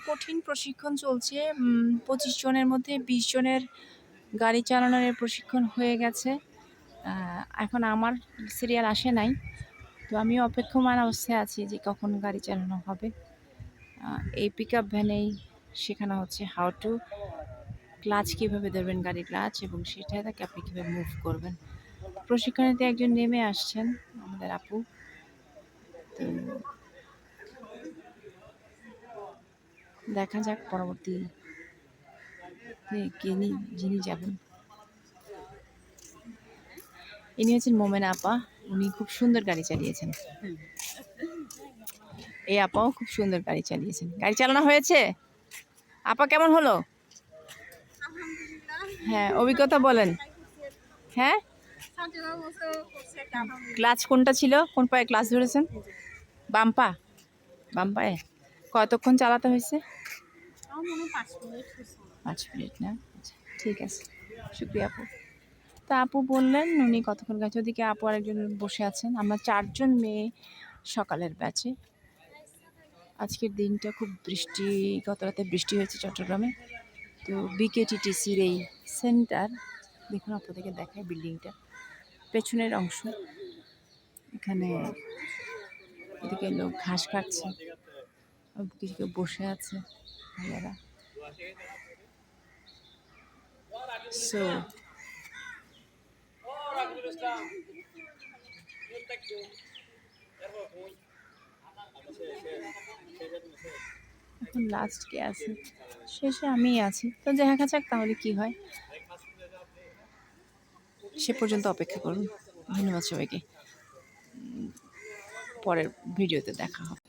কঠিন প্রশিক্ষণ চলছে। ২৫ জনের মধ্যে ২০ জনের গাড়ি চালানোর প্রশিক্ষণ হয়ে গেছে। এখন আমার সিরিয়াল আসে নাই, তো আমিও অপেক্ষমান অবস্থায় আছি যে কখন গাড়ি চালানো হবে। এই পিক আপ ভ্যানেই শেখানো হচ্ছে হাউ টু ক্লাচ কীভাবে ধরবেন, গাড়ির ক্লাচ, এবং সেটা থেকে আপনি কীভাবে মুভ করবেন। প্রশিক্ষণেতে একজন নেমে আসছেন, আমাদের আপু। তো দেখা যাক পরবর্তী যিনি যাবেন। ইনি হচ্ছেন মোমেনা আপা। উনি খুব সুন্দর গাড়ি চালিয়েছেন। এই আপাও খুব সুন্দর গাড়ি চালিয়েছেন। গাড়ি চালানো হয়েছে? আপা কেমন হলো? হ্যাঁ, অভিজ্ঞতা বলেন। হ্যাঁ, ক্লাচ কোনটা ছিল? কোন পায়ে ক্লাচ ধরেছেন? বাম পায়ে। কতক্ষণ চালাতে হয়েছে? 5 মিনিট না? আচ্ছা, ঠিক আছে, শুক্রিয়া আপু। তা আপু বললেন উনি কতক্ষণ গেছে। ওদিকে আপু আরেকজন বসে আছেন। আমরা 4 জন মেয়ে সকালের ব্যাচে। আজকের দিনটা খুব গত রাতে বৃষ্টি হয়েছে চট্টগ্রামে। তো বিকেটিটিসির এই সেন্টার, দেখুন আপনাদেরকে দেখায় বিল্ডিংটা, পেছনের অংশ। এখানে এদিকে লোক ঘাস কাটছে, কিছু কেউ বসে আছে ভাইয়ারা। সো এখন লাস্ট কে আছে? শেষে আমিই আছি। তো দেখা যাক তাহলে কি হয়, সে পর্যন্ত অপেক্ষা করুন। ধন্যবাদ সবাইকে। পরের ভিডিওতে দেখা হবে।